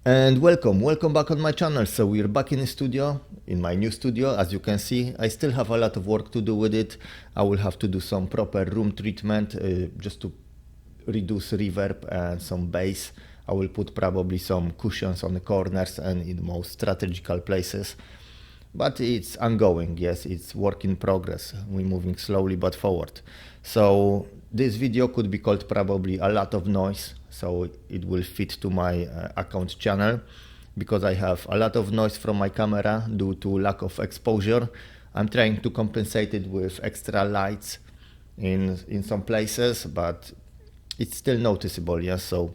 And welcome back on my channel. So we're back in the studio, in my new studio. As you can see, I still have a lot of work to do with it. I will have to do some proper room treatment just to reduce reverb and some bass. I will put probably some cushions on the corners and in most strategical places. But it's ongoing, yes, it's work in progress. We're moving slowly but forward. So this video could be called probably a lot of noise, so it will fit to my account channel, because I have a lot of noise from my camera due to lack of exposure. I'm trying to compensate it with extra lights in some places, but it's still noticeable, yes. So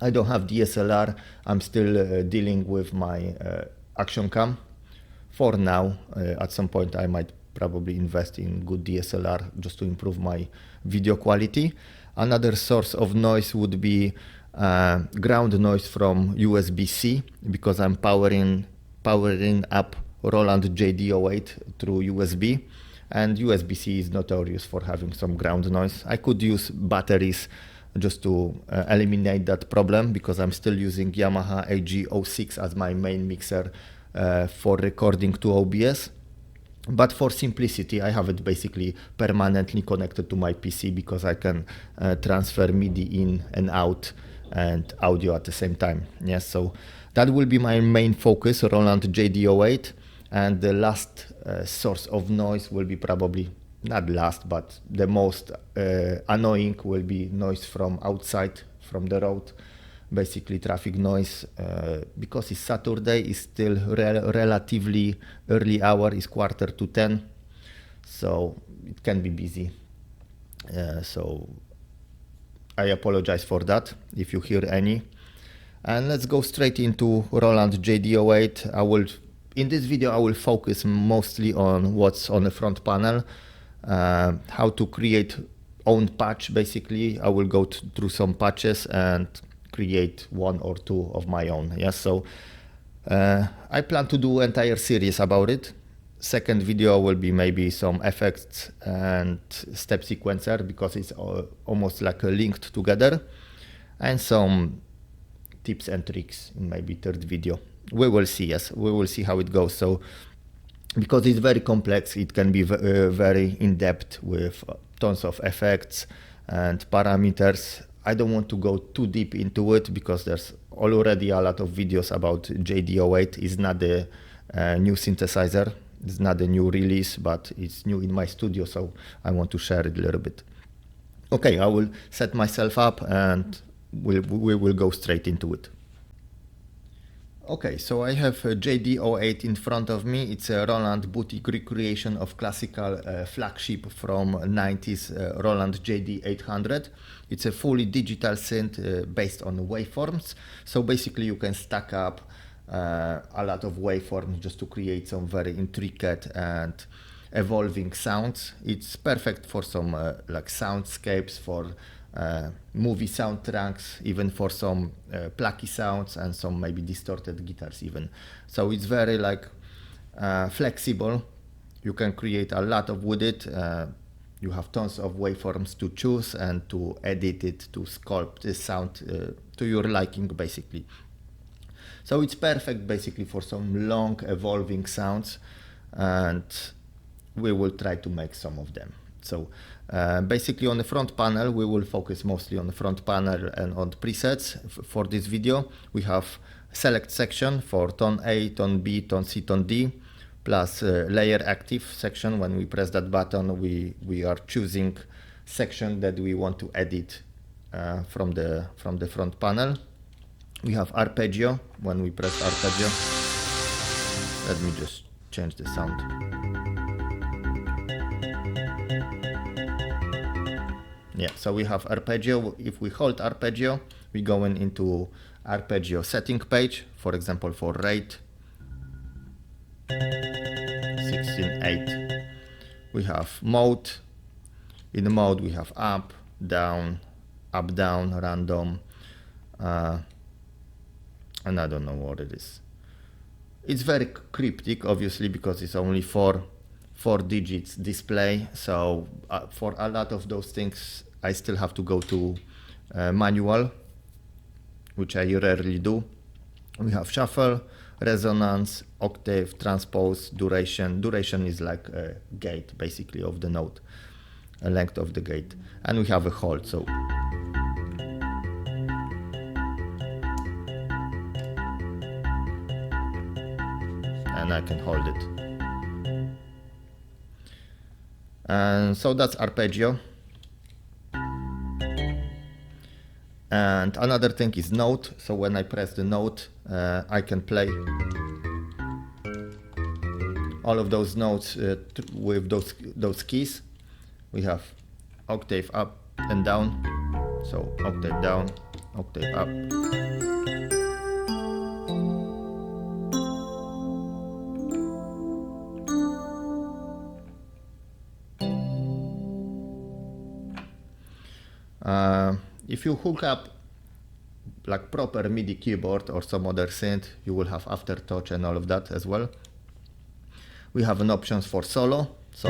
I don't have DSLR, I'm still dealing with my action cam. For now, at some point I might probably invest in good DSLR just to improve my video quality. Another source of noise would be ground noise from USB-C, because I'm powering up Roland JD-08 through USB, and USB-C is notorious for having some ground noise. I could use batteries just to eliminate that problem, because I'm still using Yamaha AG06 as my main mixer for recording to OBS. But for simplicity, I have it basically permanently connected to my PC, because I can transfer MIDI in and out and audio at the same time. Yes, so that will be my main focus, Roland JD-08. And the last source of noise will be probably, not last, but the most annoying will be noise from outside, from the road. Basically traffic noise, because it's Saturday, it's still relatively early hour, it's 9:45, so it can be busy. So I apologize for that if you hear any. And let's go straight into Roland JD-08. In this video I will focus mostly on what's on the front panel, how to create own patch. Basically I will go through some patches and create one or two of my own. Yes, so I plan to do entire series about it. Second video will be maybe some effects and step sequencer, because it's almost like linked together, and some tips and tricks in maybe third video. We will see, yes, we will see how it goes. So because it's very complex, it can be very in-depth with tons of effects and parameters. I don't want to go too deep into it, because there's already a lot of videos about JD-08. It's not the new synthesizer, it's not a new release, but it's new in my studio, so I want to share it a little bit. Okay, I will set myself up and we will go straight into it. Okay, so I have JD-08 in front of me. It's a Roland boutique recreation of classical flagship from 90s Roland JD-800. It's a fully digital synth based on waveforms. So basically you can stack up a lot of waveforms just to create some very intricate and evolving sounds. It's perfect for some like soundscapes, for movie soundtracks, even for some plucky sounds and some maybe distorted guitars even. So it's very like flexible. You can create a lot of with it. You have tons of waveforms to choose and to edit it, to sculpt the sound to your liking basically. So it's perfect basically for some long evolving sounds, and we will try to make some of them. So basically on the front panel, we will focus mostly on the front panel and on the presets. For this video, we have select section for tone A, tone B, tone C, tone D, plus layer active section. When we press that button, we are choosing section that we want to edit from the front panel. We have arpeggio. When we press arpeggio, let me just change the sound. Yeah, so we have arpeggio. If we hold arpeggio, we go into arpeggio setting page, for example, for rate 16:8. We have mode. In the mode, we have up, down, random, and I don't know what it is. It's very cryptic, obviously, because it's only four digits display. So for a lot of those things, I still have to go to manual, which I rarely do. We have shuffle, resonance, octave, transpose, duration. Duration is like a gate basically of the note, a length of the gate. And we have a hold, so and I can hold it. And so that's arpeggio. And another thing is note. So when I press the note, I can play all of those notes with those keys. We have octave up and down. So octave down, octave up. If you hook up like proper MIDI keyboard or some other synth, you will have aftertouch and all of that as well. We have an options for solo, so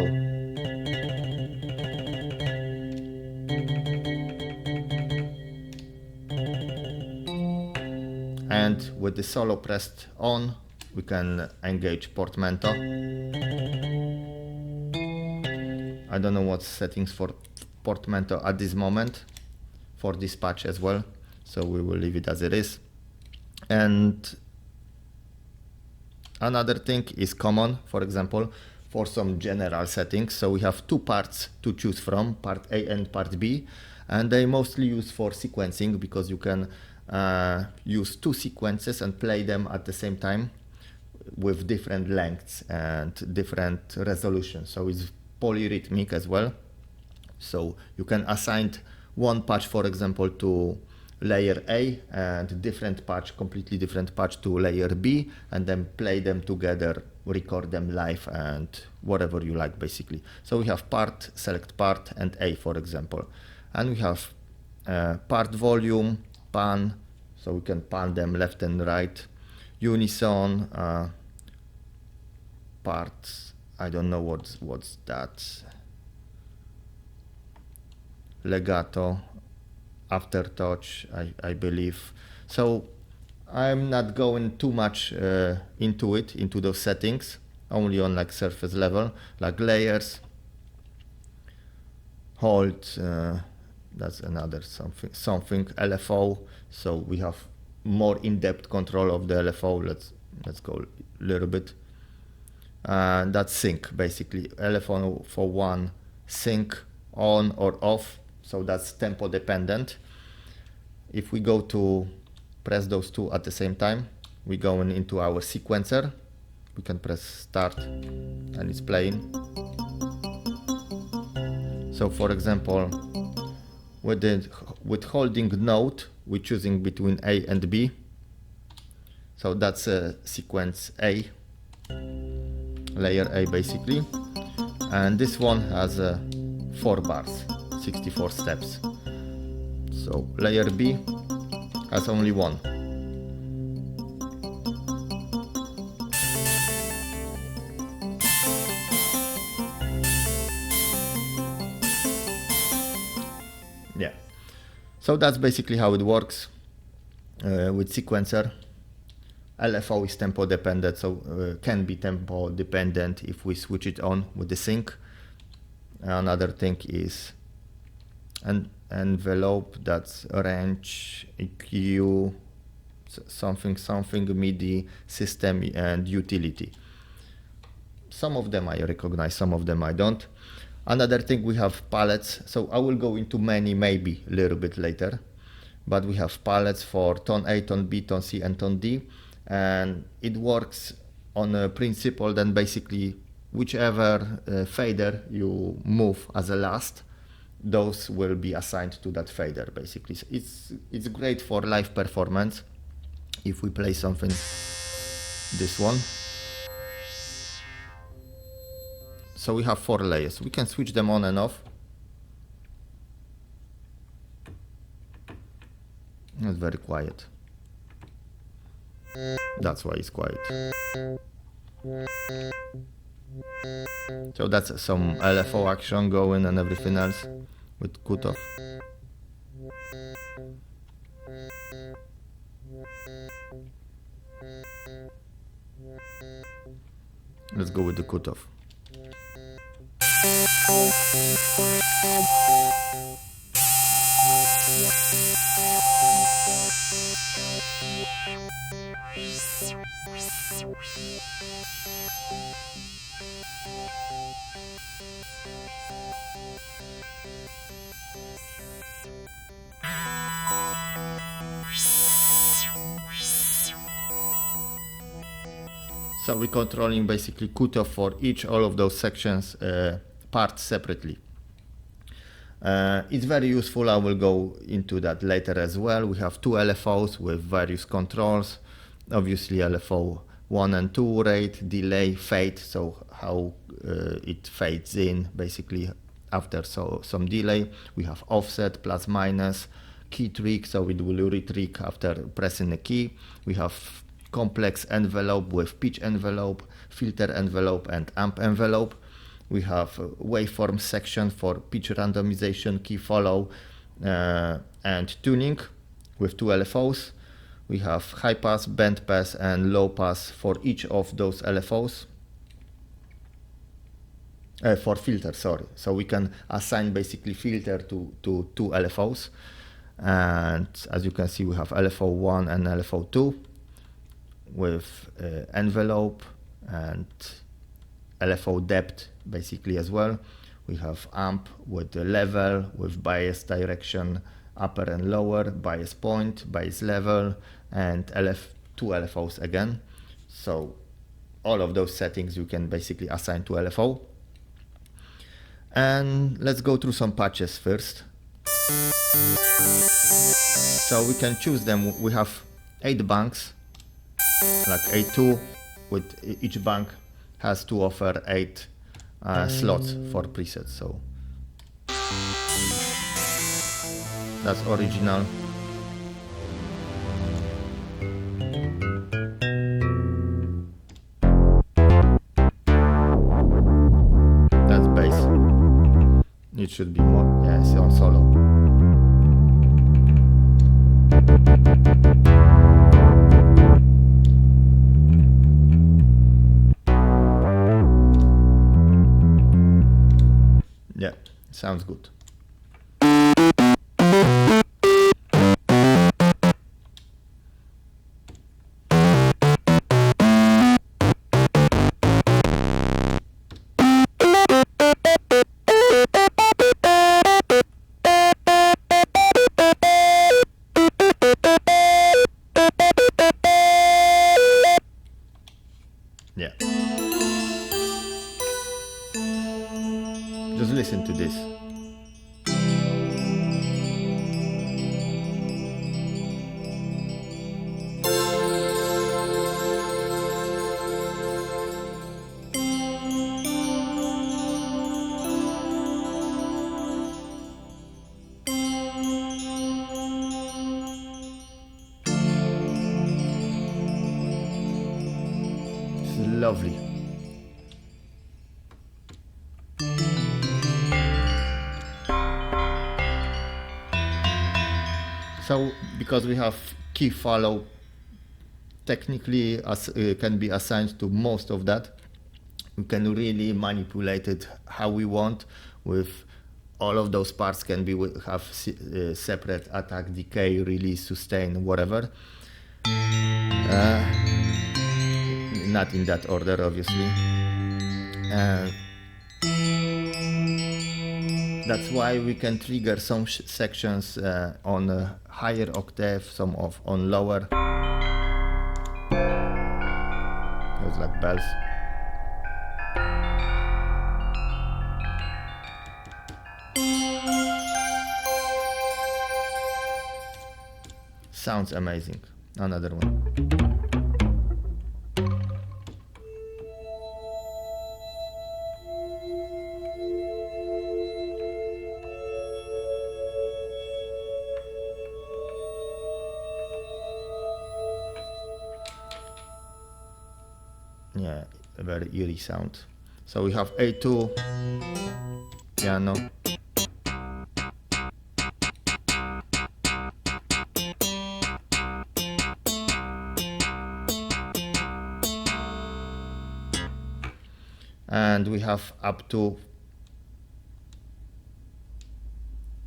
and with the solo pressed on, we can engage portmanteau. I don't know what settings for portmanteau at this moment for this patch as well, so we will leave it as it is. And another thing is common, for example, for some general settings. So we have two parts to choose from, part A and part B, and they mostly use for sequencing because you can use two sequences and play them at the same time with different lengths and different resolutions. So it's polyrhythmic as well. So you can assign one patch, for example, to layer A and different patch, completely different patch to layer B, and then play them together, record them live and whatever you like basically. So we have part, select part and A, for example. And we have part volume, pan, so we can pan them left and right, unison, parts, I don't know what's that, legato, aftertouch, I believe. So I'm not going too much into those settings, only on like surface level, like layers, hold, that's another something LFO. So we have more in-depth control of the LFO. Let's go a little bit. That's sync basically. LFO for one, sync on or off. So that's tempo dependent. If we go to press those two at the same time, we go into our sequencer. We can press start and it's playing. So for example, with holding note, we're choosing between A and B. So that's a sequence A, layer A basically. And this one has 4 bars, 64 steps. So layer B has only 1. Yeah, so that's basically how it works with sequencer. LFO is tempo dependent, so can be tempo dependent if we switch it on with the sync. Another thing is an envelope, that's range, EQ, something MIDI, system and utility. Some of them I recognize, some of them I don't. Another thing, we have palettes. So I will go into many maybe a little bit later, but we have palettes for tone A, tone B, tone C and tone D. And it works on a principle then basically whichever fader you move as a last, those will be assigned to that fader basically. So it's great for live performance. If we play something, this one. So we have 4 layers. We can switch them on and off. It's very quiet. That's why it's quiet. So that's some LFO action going and everything else with cutoff. Let's go with the cutoff. So we're controlling basically cutoff for all of those sections, parts separately. It's very useful. I will go into that later as well. We have two LFOs with various controls. Obviously LFO 1 and 2, rate, delay, fade, so how it fades in basically after some delay. We have offset, plus minus, key trick, so it will re-trick after pressing a key. We have complex envelope with pitch envelope, filter envelope, and amp envelope. We have waveform section for pitch randomization, key follow, and tuning with two LFOs. We have high pass, band pass, and low pass for each of those LFOs. For filter, sorry. So we can assign basically filter to two LFOs. And as you can see, we have LFO 1 and LFO 2 with envelope and LFO depth basically as well. We have amp with the level, with bias direction, upper and lower, bias point, bias level, and two LFOs again. So all of those settings you can basically assign to LFO. And let's go through some patches first. So we can choose them. We have 8 banks, like A2, with each bank has to offer 8 slots for presets. So that's original. That's bass. It should be more, yeah, it's on solo. Yeah, sounds good. Yeah. Just listen to this. It's lovely. So because we have key follow, technically can be assigned to most of that. We can really manipulate it how we want. With all of those parts can be have separate attack, decay, release, sustain, whatever. Not in that order, obviously. That's why we can trigger some sections on a higher octave, some on lower. Those like bells. Sounds amazing. Another one. Yeah, a very eerie sound. So we have A2, piano. and we have up to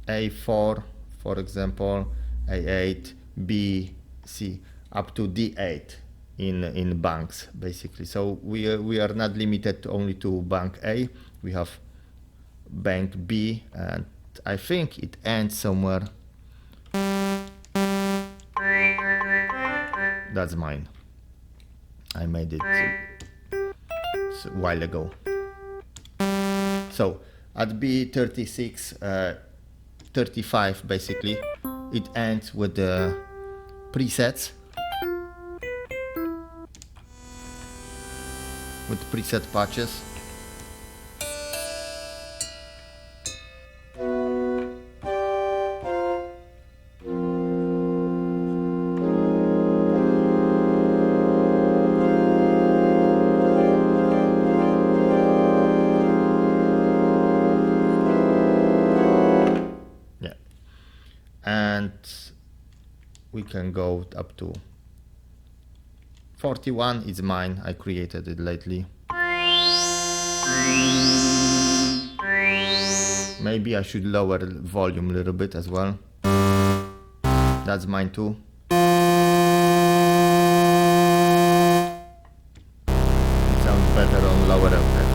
A4, for example, A8, B, C, up to D8 in banks, basically. So we are not limited only to bank A. We have bank B, and I think it ends somewhere. That's mine. I made it a while ago. So at B36, 35 basically, it ends with the presets, with preset patches. And we can go up to 41 is mine. I created it lately. Maybe I should lower the volume a little bit as well. That's mine too. It sounds better on lower octave.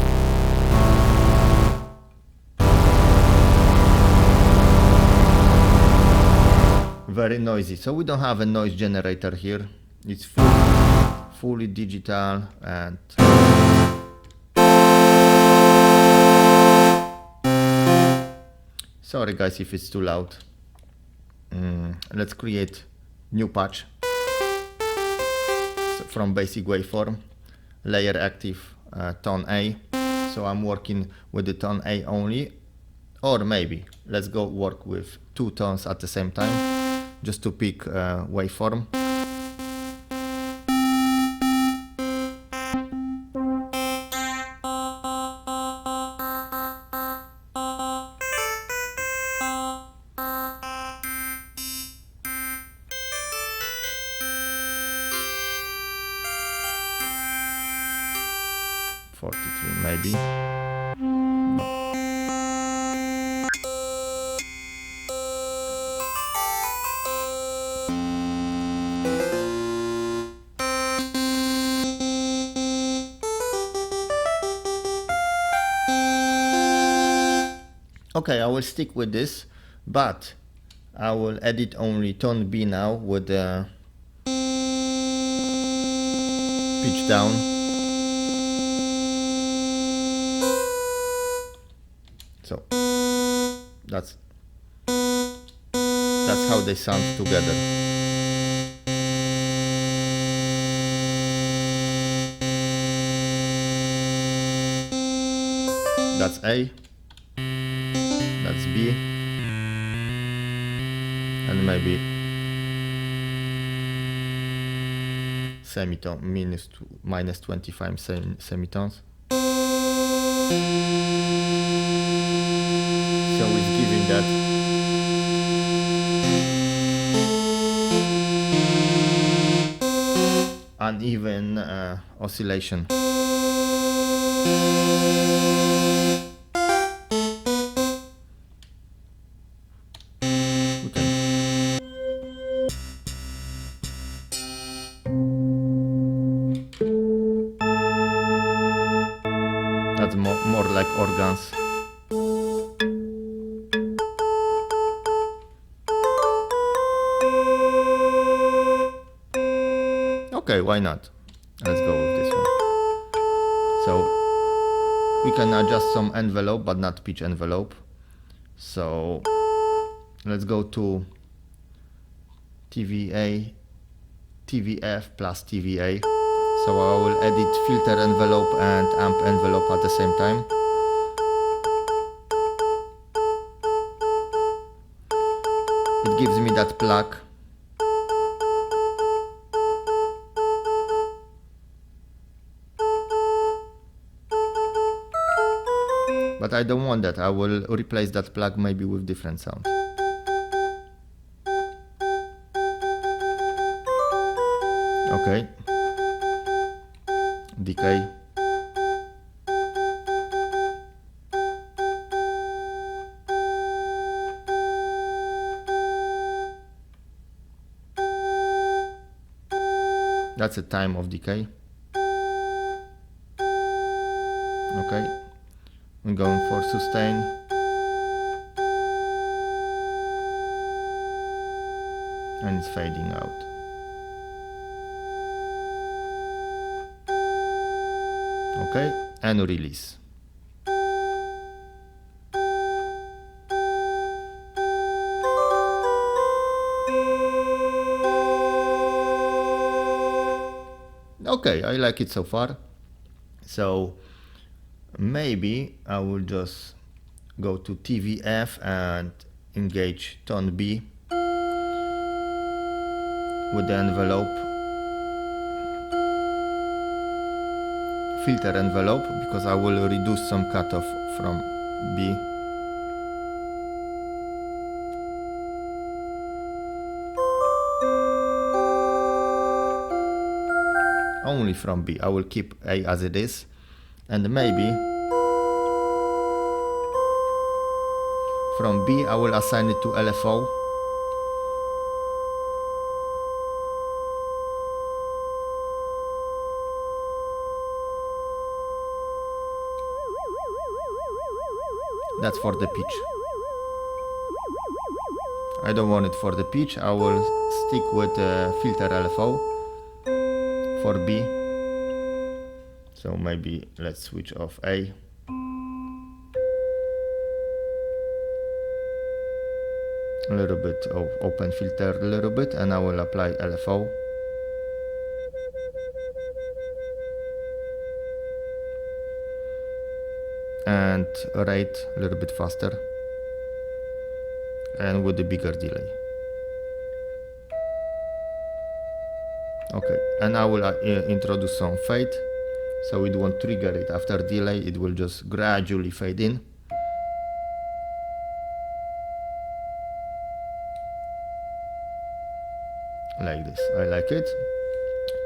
Very noisy, so we don't have a noise generator here. It's fully digital, and sorry guys if it's too loud. Let's create new patch. So from basic waveform, layer active, tone A. So I'm working with the tone A only, or maybe let's go work with two tones at the same time, just to pick waveform. Maybe. Okay, I will stick with this, but I will edit only tone B now with the pitch down. So that's how they sound together. That's A, that's B, and maybe semitone, minus 25 semitones. So it's giving that uneven oscillation. That's more like organs. Okay, why not? Let's go with this one. So we can adjust some envelope, but not pitch envelope. So let's go to TVA, TVF plus TVA. So I will edit filter envelope and amp envelope at the same time. It gives me that plug. But I don't want that. I will replace that plug maybe with different sound. Okay. Decay. That's a time of decay. Okay, I'm going for sustain. And it's fading out. Okay, and release. Okay, I like it so far. So maybe I will just go to TVF and engage tone B with the envelope, filter envelope, because I will reduce some cutoff from B. Only from B. I will keep A as it is, and maybe from B I will assign it to LFO. That's for the pitch. I don't want it for the pitch. I will stick with filter LFO for B. So maybe let's switch off A. A little bit of open filter a little bit, and I will apply LFO. And rate a little bit faster and with a bigger delay. Okay, and I will introduce some fade, so it won't trigger it after delay, it will just gradually fade in. Like this, I like it.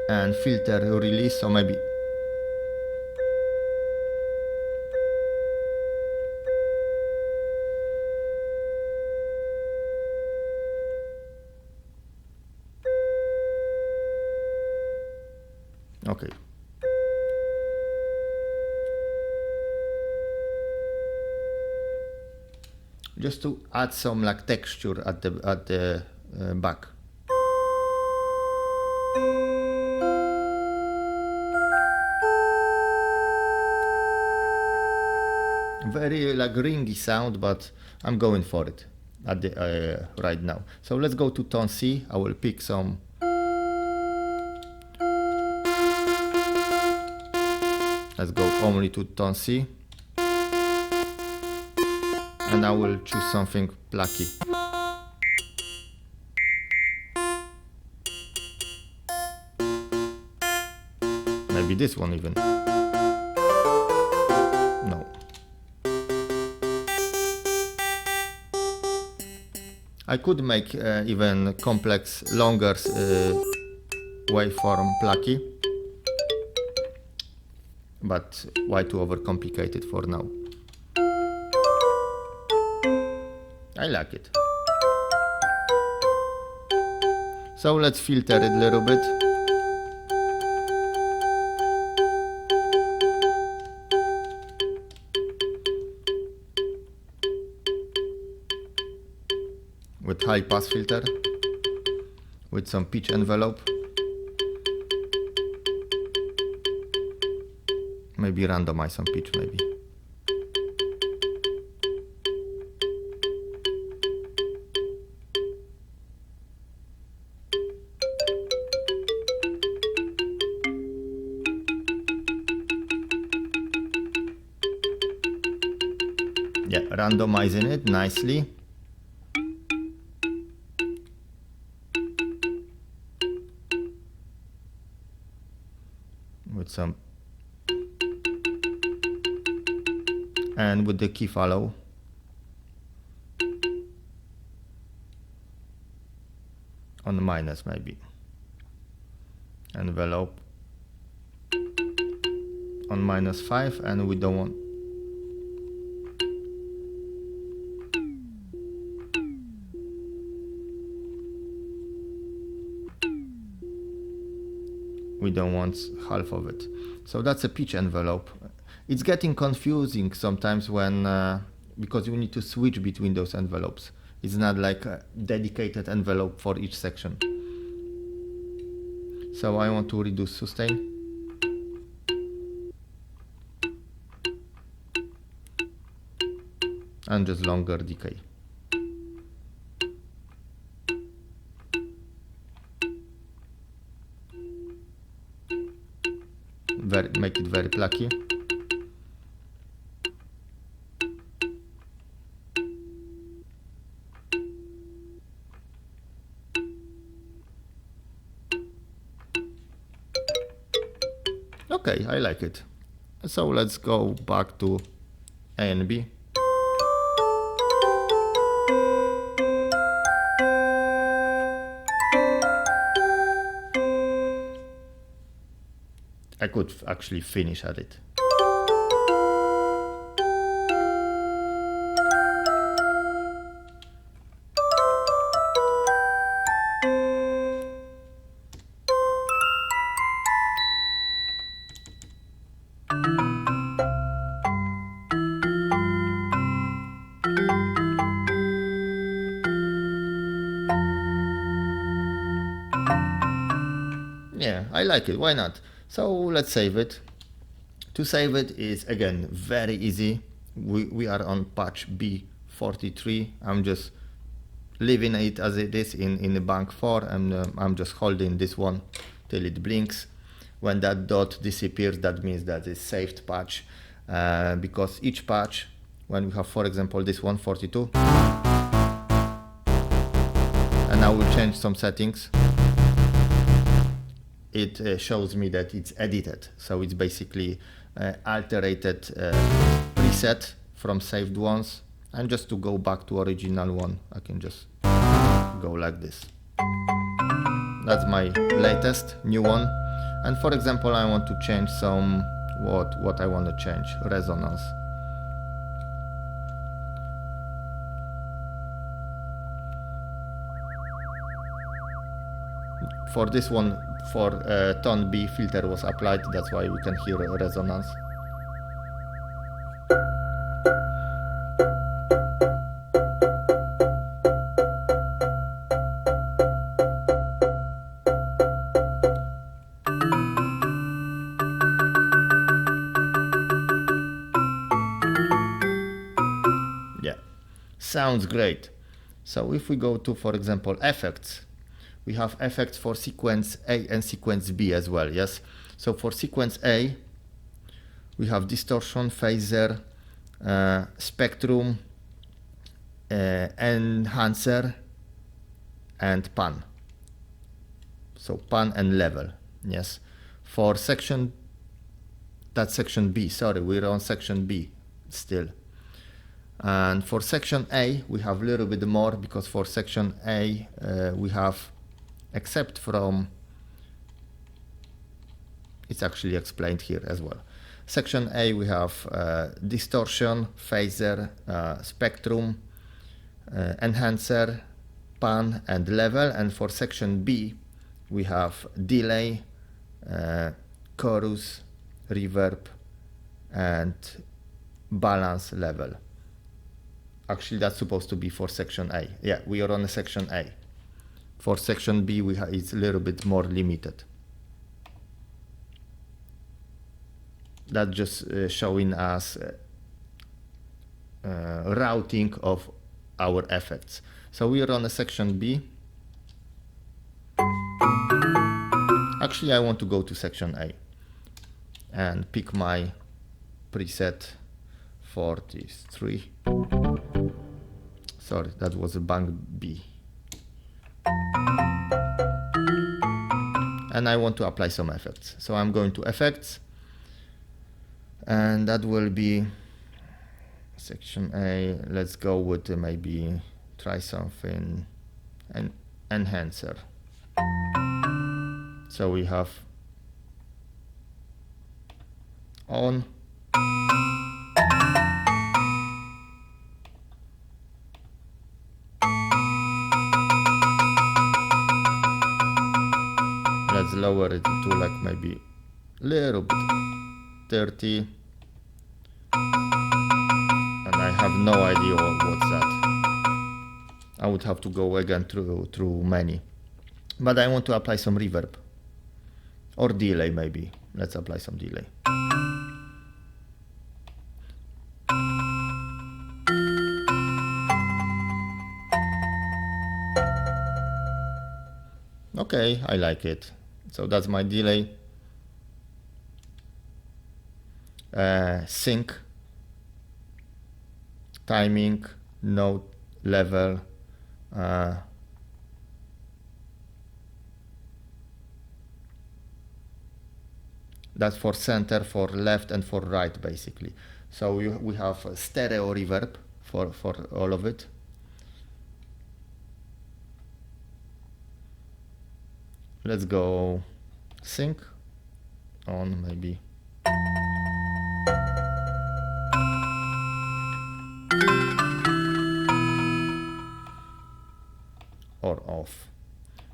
And filter release, so maybe okay. Just to add some like texture at the back. Very like ringy sound, but I'm going for it at the right now. So let's go to tone C. I will pick some. Let's go only to tone C. And I will choose something plucky. Maybe this one even. No. I could make even complex, longer waveform plucky. But why to overcomplicate it for now? I like it. So let's filter it a little bit. With high pass filter, with some pitch envelope. Maybe randomize some pitch, maybe. Yeah, randomizing it nicely. With some, and with the key follow. On minus maybe. Envelope on -5, and we don't want. We don't want half of it. So that's a pitch envelope. It's getting confusing sometimes when, because you need to switch between those envelopes. It's not like a dedicated envelope for each section. So I want to reduce sustain. And just longer decay. Make it very plucky. Okay, I like it. So let's go back to A and B. I could actually finish at it. Yeah, I like it. Why not? So let's save it. To save it is again very easy. We are on patch B43. I'm just leaving it as it is in the bank 4, and I'm just holding this one till it blinks. When that dot disappears, that means that it's saved patch, because each patch, when we have, for example, this 142, and I will change some settings, it shows me that it's edited. So it's basically altered preset from saved ones. And just to go back to original one, I can just go like this. That's my latest new one. And for example, I want to change some, what I want to change, resonance. For this one, for tone B, filter was applied, that's why we can hear resonance. Yeah, sounds great. So if we go to, for example, effects, we have effects for sequence A and sequence B as well, yes? So for sequence A, we have distortion, phaser, spectrum, enhancer, and pan. So pan and level, yes? For section, that's section B, sorry, we're on section B still. And for section A, we have a little bit more, because for section A, we have, except from, it's actually explained here as well. Section A, we have distortion, phaser, spectrum, enhancer, pan, and level. And for section B, we have delay, chorus, reverb, and balance level. Actually, that's supposed to be for section A. Yeah, we are on a section A. For section B, it's a little bit more limited. That's just showing us routing of our effects. So we are on a section B. Actually, I want to go to section A and pick my preset 43. Sorry, that was a bank B. And I want to apply some effects. So I'm going to effects, and that will be section A. Let's go with maybe try something, an enhancer. So we have on, let's lower it to like maybe little bit 30, and I have no idea what's that. I would have to go again through many, but I want to apply some reverb or delay. Maybe let's apply some delay. Okay, I like it. So that's my delay. Sync, timing, note, level, that's for center, for left, and for right, basically. So we have a stereo reverb for all of it. Let's go sync on maybe. Or off.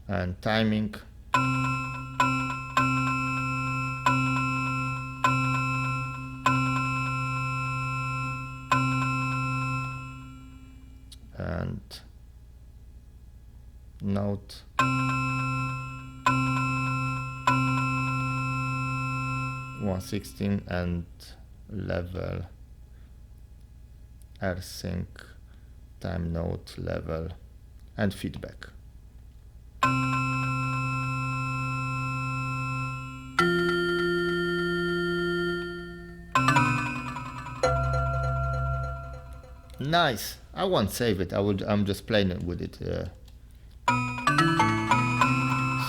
And timing. And note. 116 and level, air sync, time note, level, and feedback. Nice. I won't save it. I'm just playing with it.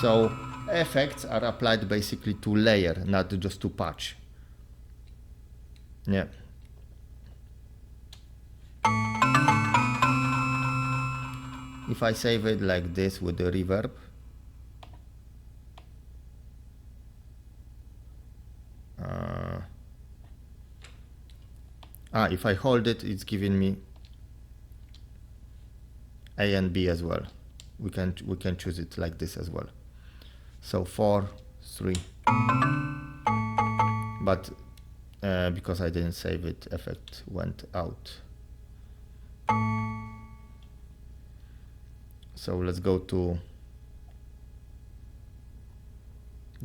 So effects are applied basically to layer, not just to patch. Yeah. If I save it like this with the reverb, if I hold it, it's giving me A and B as well. We can choose it like this as well. So 4, 3. But because I didn't save it, effect went out. So let's go to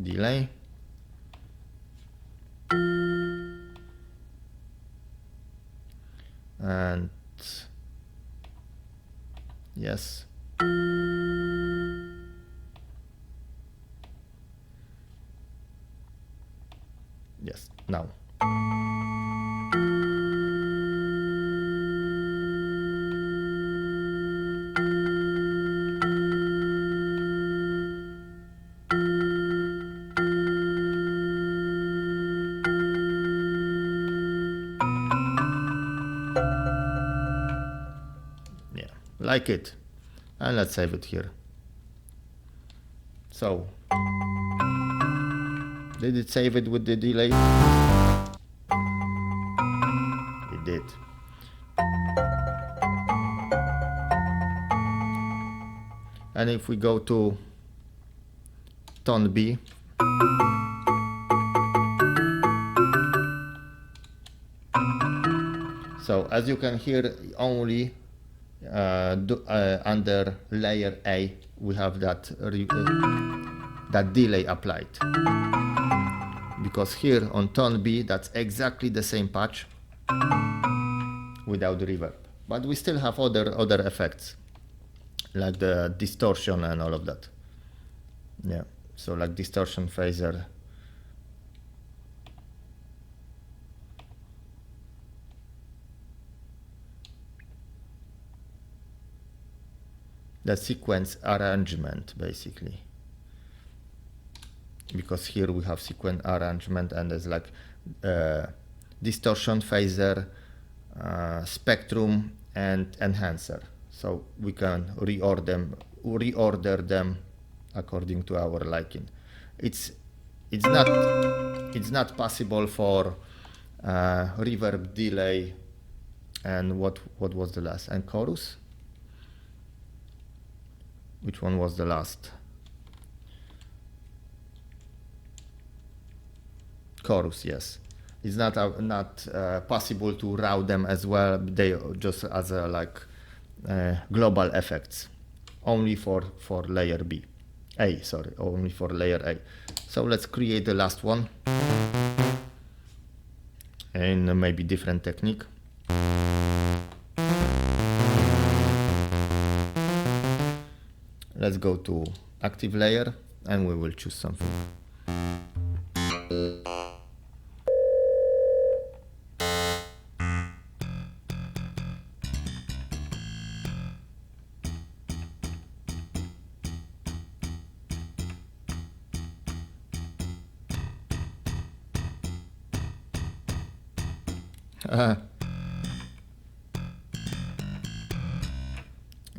delay. And yes. Yes, now. Yeah, like it. And let's save it here. So, did it save it with the delay? It did. And if we go to tone B, so as you can hear, only under layer A we have that delay applied, because here on tone B that's exactly the same patch without reverb, but we still have other effects like the distortion and all of that. Yeah, so like distortion phaser, the sequence arrangement basically, because here we have sequence arrangement and there's like distortion phaser, spectrum, and enhancer. So we can reorder them according to our liking. It's not possible for reverb, delay, and what was the last? And chorus? Which one was the last? chorus, yes. It's not possible to route them as well. They just as a global effects, only for layer B. Only for layer A. So let's create the last one in maybe different technique. Let's go to active layer and we will choose something.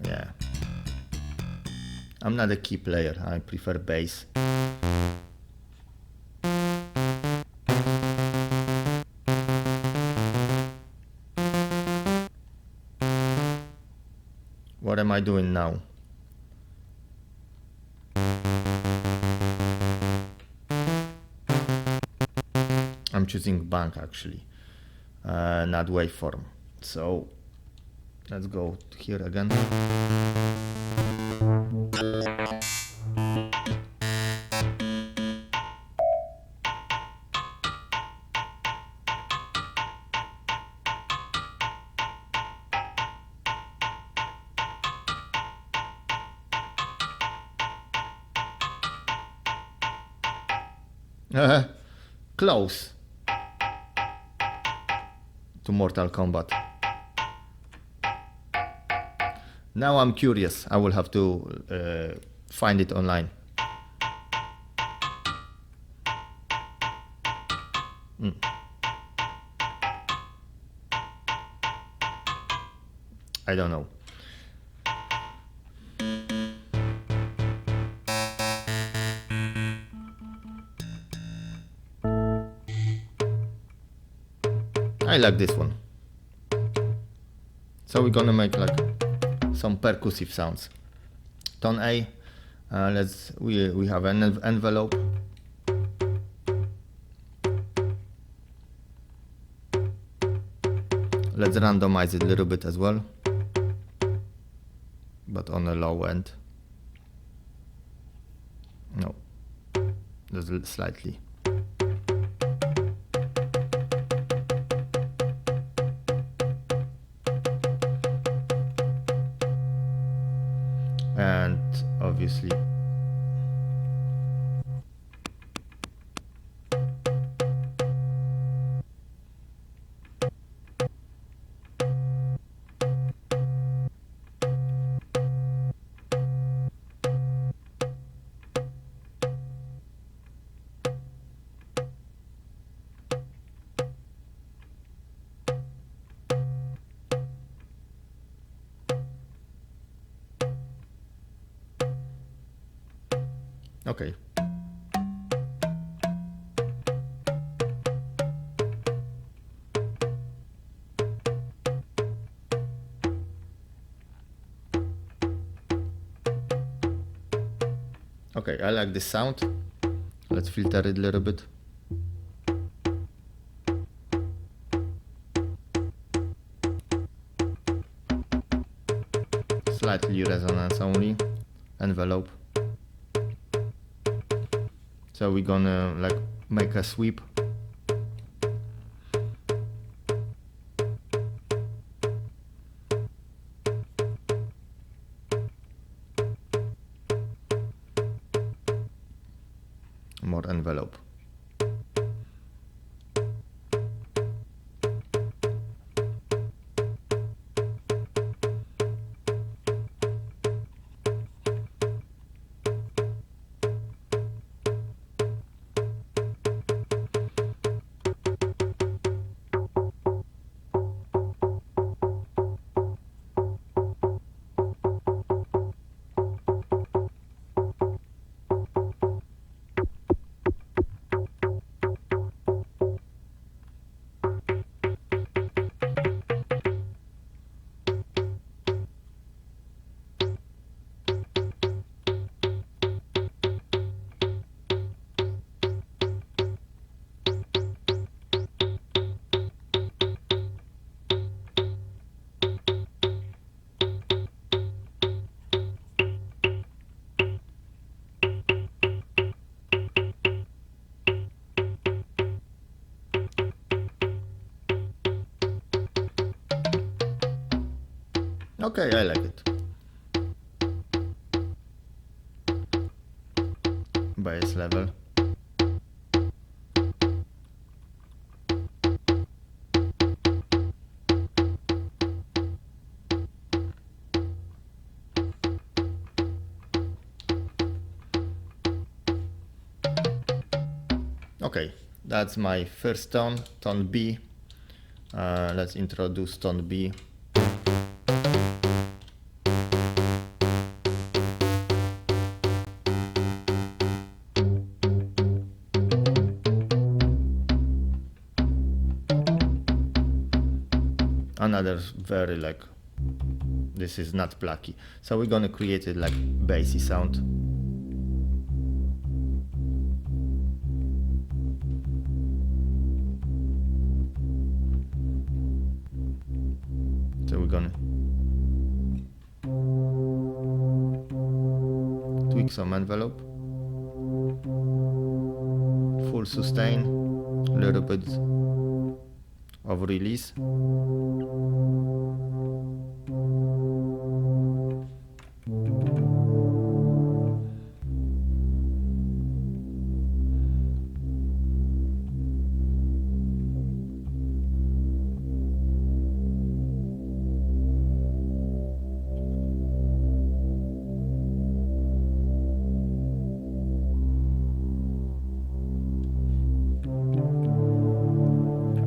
Yeah, I'm not a key player, I prefer bass. What am I doing now? I'm choosing bank actually, not waveform. So let's go here again. Close to Mortal Kombat. Now I'm curious. I will have to find it online. I don't know. I like this one. So we're gonna make like some percussive sounds. Tone A. We have an envelope. Let's randomize it a little bit as well, but on a low end. No, just slightly. And obviously okay. Okay, I like this sound. Let's filter it a little bit. Slightly resonance only. Envelope. So we're gonna like make a sweep. More envelope. Okay, I like it. Bass level. Okay, that's my first tone, tone B. Let's introduce tone B. Another very like, this is not plucky. So we're gonna create it like bassy sound. So we're gonna tweak some envelope, full sustain, a little bit of release.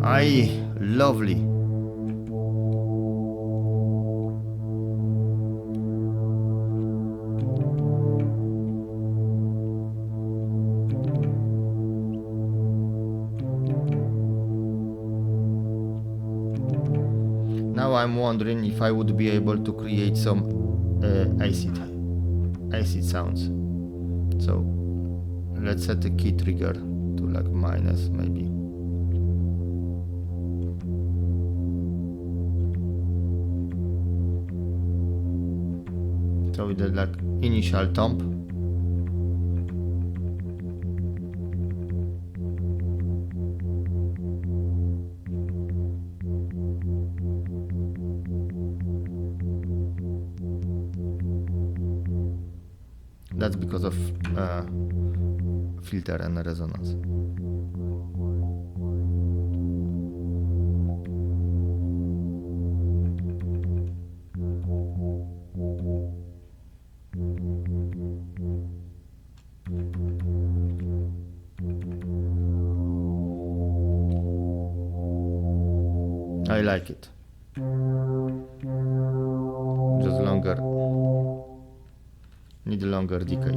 Aye, lovely. Now I'm wondering if I would be able to create some acid sounds. So let's set the key trigger to like minus maybe. So we did like initial thump. That's because of filter and resonance. I like it. Just longer. Need longer decay.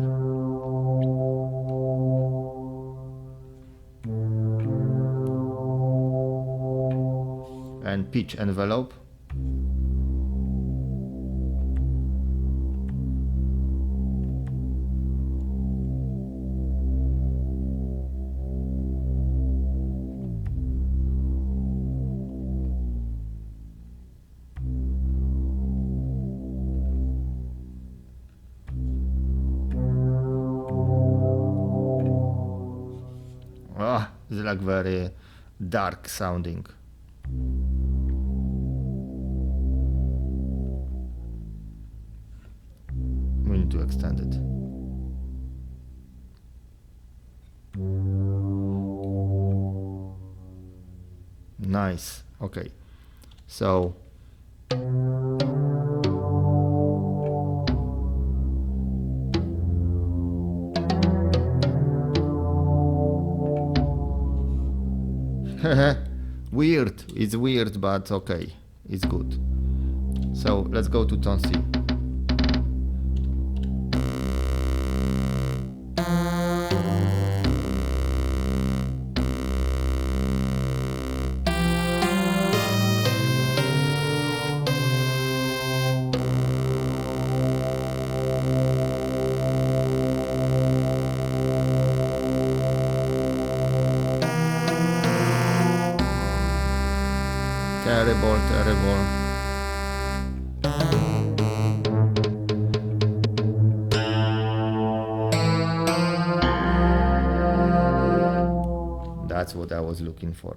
And pitch envelope. It's like very dark sounding. We need to extend it. Nice. Okay. So weird. It's weird, but okay. It's good. So let's go to tone C. Terrible, terrible. That's what I was looking for.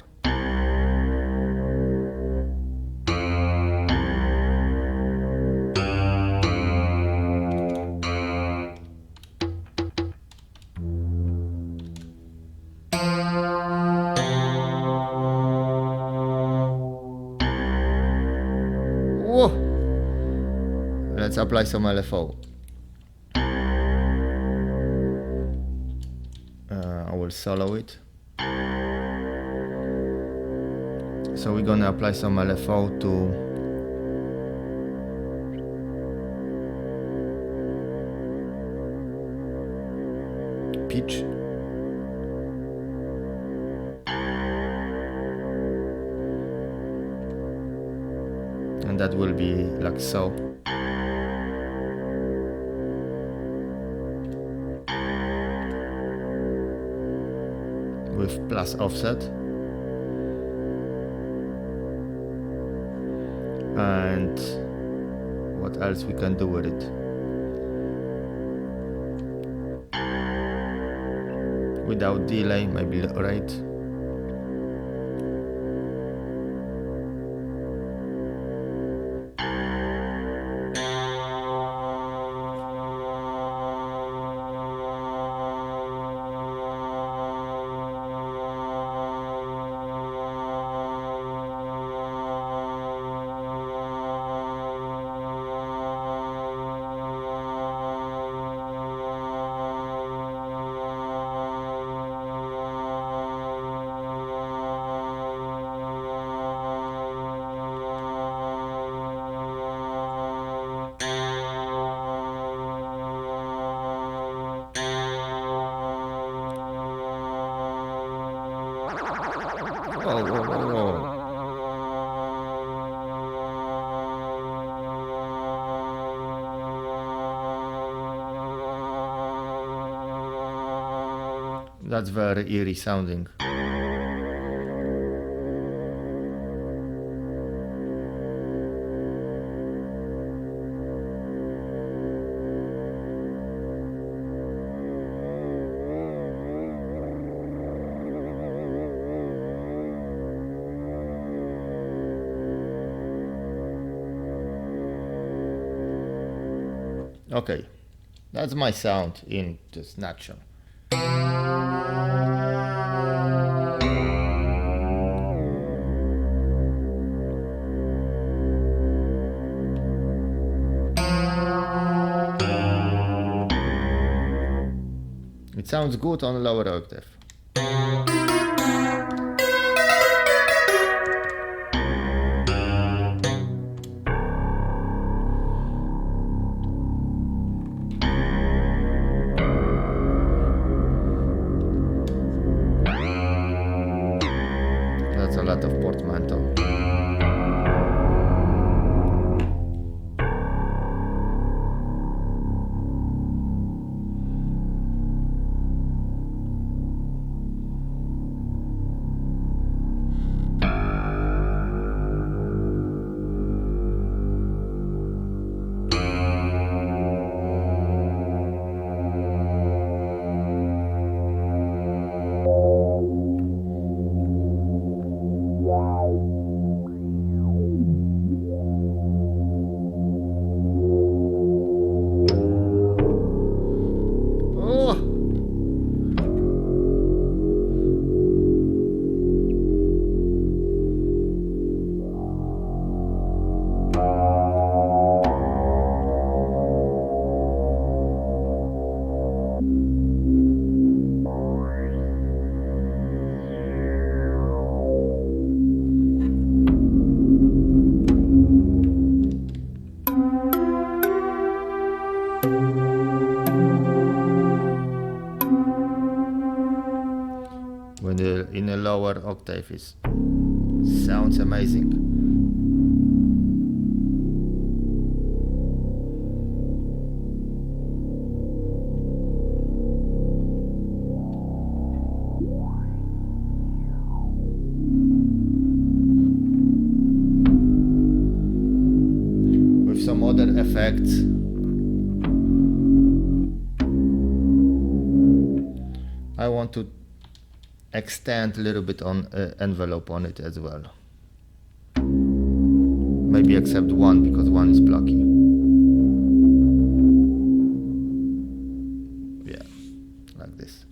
Whoa! Let's apply some LFO. I will solo it. So we're gonna apply some LFO to pitch. And that will be like so. With plus offset. And what else we can do with it? Without delay, maybe right. Whoa. That's very eerie sounding. Okay, that's my sound in just nutshell. It sounds good on a lower octave. That's a lot of portmanteau. When they're in a lower octave, it sounds amazing. With some other effects. I want to extend a little bit on envelope on it as well. Maybe except one, because one is blocky. Yeah, like this.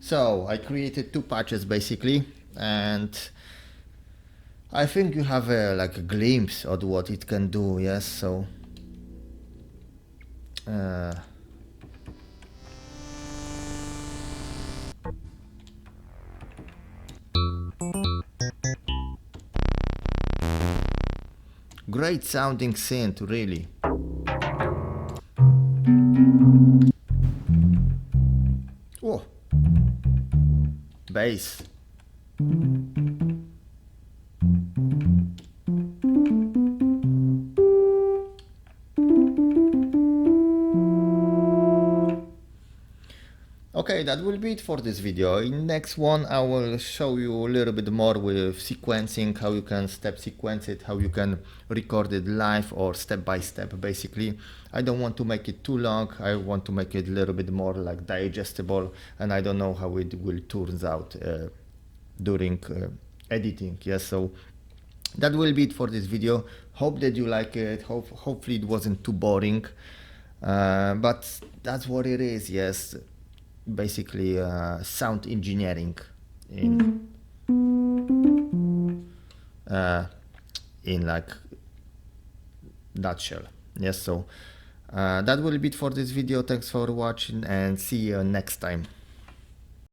So I created two patches basically, and I think you have like a glimpse of what it can do. Yes, so great sounding synth, really. Oh, bass. Okay, that will be it for this video. In next one I will show you a little bit more with sequencing, how you can step sequence it, how you can record it live or step by step basically. I don't want to make it too long, I want to make it a little bit more like digestible, and I don't know how it will turns out during editing. Yes, so that will be it for this video. Hope that you like it, hopefully it wasn't too boring, but that's what it is. Yes, basically sound engineering in like nutshell. Yes, so that will be it for this video. Thanks for watching and see you next time.